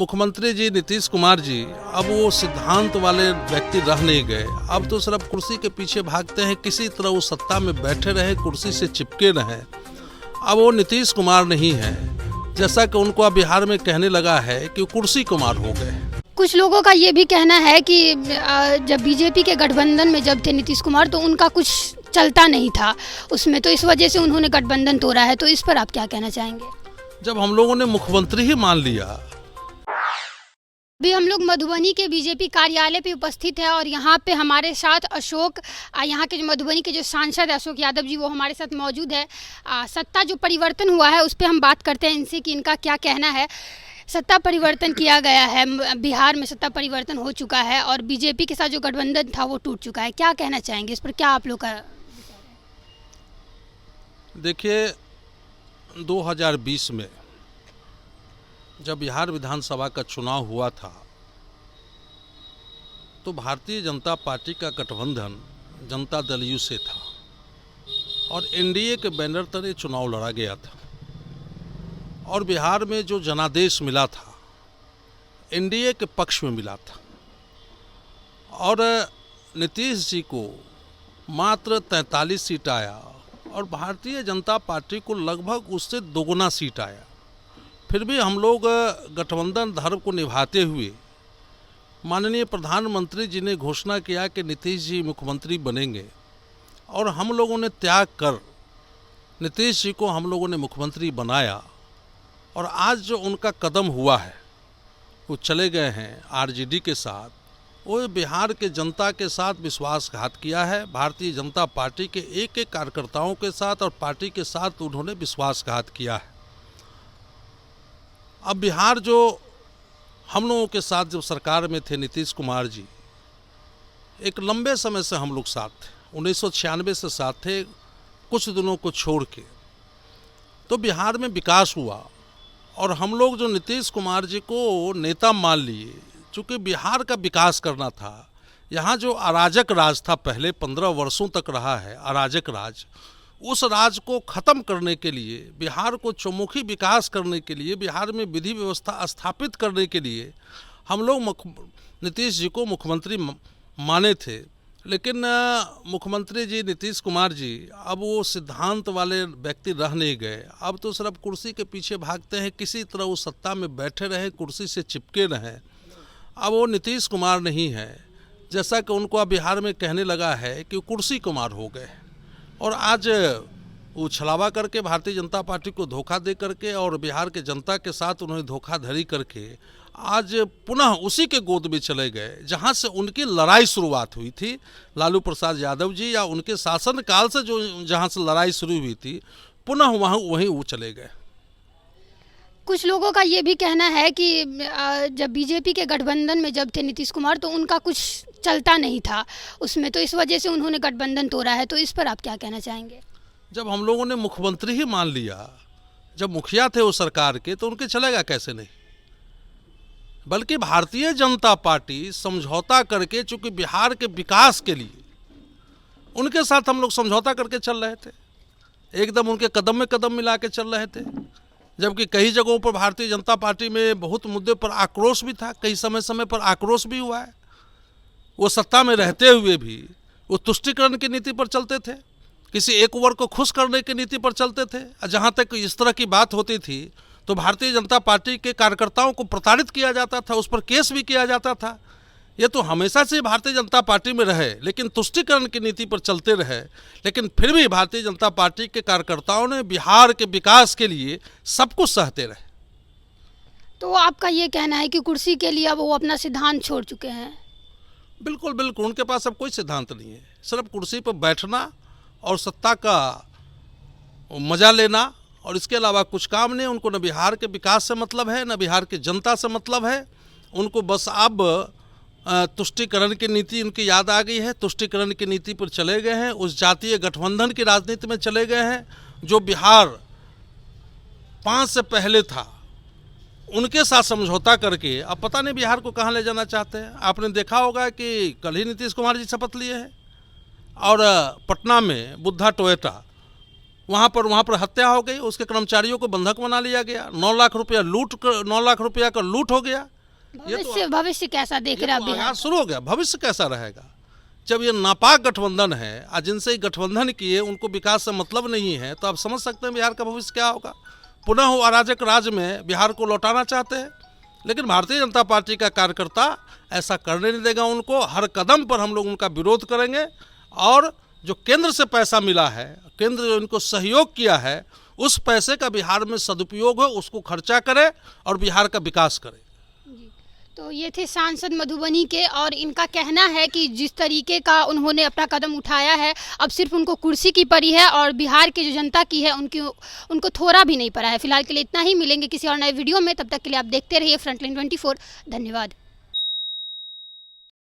मुख्यमंत्री जी नीतीश कुमार जी अब वो सिद्धांत वाले व्यक्ति रह नहीं गए। अब तो सिर्फ कुर्सी के पीछे भागते हैं, किसी तरह वो सत्ता में बैठे रहे, कुर्सी से चिपके रहे। अब वो नीतीश कुमार नहीं है, जैसा कि उनको अब बिहार में कहने लगा है कि कुर्सी कुमार हो गए। कुछ लोगों का ये भी कहना है कि जब बीजेपी के गठबंधन में जब थे नीतीश कुमार तो उनका कुछ चलता नहीं था उसमें, तो इस वजह से उन्होंने गठबंधन तोड़ा है। तो इस पर आप क्या कहना चाहेंगे? जब हम लोगों ने मुख्यमंत्री ही मान लिया। अभी हम लोग मधुबनी के बीजेपी कार्यालय पे उपस्थित है और यहाँ पे हमारे साथ अशोक, यहाँ के जो मधुबनी के जो सांसद अशोक यादव जी, वो हमारे साथ मौजूद है। सत्ता जो परिवर्तन हुआ है उस पर हम बात करते हैं इनसे कि इनका क्या कहना है। सत्ता परिवर्तन किया गया है, बिहार में सत्ता परिवर्तन हो चुका है और बीजेपी के साथ जो गठबंधन था वो टूट चुका है। क्या कहना चाहेंगे इस पर, क्या आप लोग का? देखिए, 2020 में जब बिहार विधानसभा का चुनाव हुआ था तो भारतीय जनता पार्टी का गठबंधन जनता दल यू से था और एनडीए के बैनर तले चुनाव लड़ा गया था और बिहार में जो जनादेश मिला था एनडीए के पक्ष में मिला था और नीतीश जी को मात्र 43 सीट आया और भारतीय जनता पार्टी को लगभग उससे दोगुना सीट आया। फिर भी हम लोग गठबंधन धर्म को निभाते हुए माननीय प्रधानमंत्री जी ने घोषणा किया कि नीतीश जी मुख्यमंत्री बनेंगे और हम लोगों ने त्याग कर नीतीश जी को हम लोगों ने मुख्यमंत्री बनाया। और आज जो उनका कदम हुआ है, वो चले गए हैं आरजेडी के साथ, वो बिहार के जनता के साथ विश्वासघात किया है। भारतीय जनता पार्टी के एक एक कार्यकर्ताओं के साथ और पार्टी के साथ उन्होंने विश्वासघात किया है। अब बिहार जो हम लोगों के साथ जब सरकार में थे नीतीश कुमार जी, एक लंबे समय से हम लोग साथ थे, 1996 से साथ थे, कुछ दिनों को छोड़ के तो बिहार में विकास हुआ और हम लोग जो नीतीश कुमार जी को नेता मान लिए, चूँकि बिहार का विकास करना था। यहाँ जो अराजक राज था, पहले 15 वर्षों तक रहा है अराजक राज, उस राज को ख़त्म करने के लिए, बिहार को चौमुखी विकास करने के लिए, बिहार में विधि व्यवस्था स्थापित करने के लिए हम लोग नीतीश जी को मुख्यमंत्री माने थे। लेकिन मुख्यमंत्री जी नीतीश कुमार जी अब वो सिद्धांत वाले व्यक्ति रह नहीं गए। अब तो सिर्फ कुर्सी के पीछे भागते हैं, किसी तरह वो सत्ता में बैठे रहे, कुर्सी से चिपके रहें। अब वो नीतीश कुमार नहीं है, जैसा कि उनको अब बिहार में कहने लगा है कि कुर्सी कुमार हो गए। और आज वो छलावा करके भारतीय जनता पार्टी को धोखा दे करके और बिहार के जनता के साथ उन्होंने धोखाधड़ी करके आज पुनः उसी के गोद में चले गए जहां से उनकी लड़ाई शुरुआत हुई थी। लालू प्रसाद यादव जी या उनके शासनकाल से जो जहां से लड़ाई शुरू हुई थी, पुनः वहीं वो चले गए। कुछ लोगों का ये भी कहना है कि जब बीजेपी के गठबंधन में जब थे नीतीश कुमार तो उनका कुछ चलता नहीं था उसमें, तो इस वजह से उन्होंने गठबंधन तोड़ा है। तो इस पर आप क्या कहना चाहेंगे? जब हम लोगों ने मुख्यमंत्री ही मान लिया, जब मुखिया थे वो सरकार के, तो उनके चलेगा कैसे नहीं। बल्कि भारतीय जनता पार्टी समझौता करके, चूंकि बिहार के विकास के लिए उनके साथ हम लोग समझौता करके चल रहे थे, एकदम उनके कदम में कदम मिला के चल रहे थे। जबकि कई जगहों पर भारतीय जनता पार्टी में बहुत मुद्दे पर आक्रोश भी था, कई समय पर आक्रोश भी हुआ है। वो सत्ता में रहते हुए भी वो तुष्टीकरण की नीति पर चलते थे, किसी एक वर्ग को खुश करने की नीति पर चलते थे। जहाँ तक इस तरह की बात होती थी तो भारतीय जनता पार्टी के कार्यकर्ताओं को प्रताड़ित किया जाता था, उस पर केस भी किया जाता था। ये तो हमेशा से भारतीय जनता पार्टी में रहे, लेकिन तुष्टीकरण की नीति पर चलते रहे। लेकिन फिर भी भारतीय जनता पार्टी के कार्यकर्ताओं ने बिहार के विकास के लिए सब कुछ सहते रहे। तो आपका ये कहना है कि कुर्सी के लिए अब वो अपना सिद्धांत छोड़ चुके हैं? बिल्कुल बिल्कुल, उनके पास अब कोई सिद्धांत नहीं है, सिर्फ कुर्सी पर बैठना और सत्ता का मजा लेना और इसके अलावा कुछ काम नहीं। उनको न बिहार के विकास से मतलब है, न बिहार की जनता से मतलब है। उनको बस अब तुष्टीकरण की नीति उनकी याद आ गई है, तुष्टीकरण की नीति पर चले गए हैं, उस जातीय गठबंधन की राजनीति में चले गए हैं जो बिहार 5 से पहले था। उनके साथ समझौता करके अब पता नहीं बिहार को कहाँ ले जाना चाहते हैं। आपने देखा होगा कि कल ही नीतीश कुमार जी शपथ लिए हैं और पटना में बुद्धा टोयोटा वहाँ पर हत्या हो गई, उसके कर्मचारियों को बंधक बना लिया गया, 9 लाख रुपया 9 लाख रुपया का लूट हो गया। भविष्य कैसा देख रहा है बिहार? शुरू हो गया, भविष्य कैसा रहेगा जब ये नापाक गठबंधन है, आज जिनसे गठबंधन किए उनको विकास से मतलब नहीं है, तो आप समझ सकते हैं बिहार का भविष्य क्या होगा। पुनः वो अराजक राज में बिहार को लौटाना चाहते हैं, लेकिन भारतीय जनता पार्टी का कार्यकर्ता ऐसा करने नहीं देगा उनको। हर कदम पर हम लोग उनका विरोध करेंगे और जो केंद्र से पैसा मिला है, केंद्र जो इनको सहयोग किया है, उस पैसे का बिहार में सदुपयोग हो, उसको खर्चा करे और बिहार का विकास करे। तो ये थे सांसद मधुबनी के, और इनका कहना है कि जिस तरीके का उन्होंने अपना कदम उठाया है, अब सिर्फ उनको कुर्सी की पड़ी है और बिहार की जो जनता की है उनको थोड़ा भी नहीं पड़ा है। फिलहाल के लिए इतना ही, मिलेंगे किसी और नए वीडियो में, तब तक के लिए आप देखते रहिए फ्रंटलाइन 24। धन्यवाद।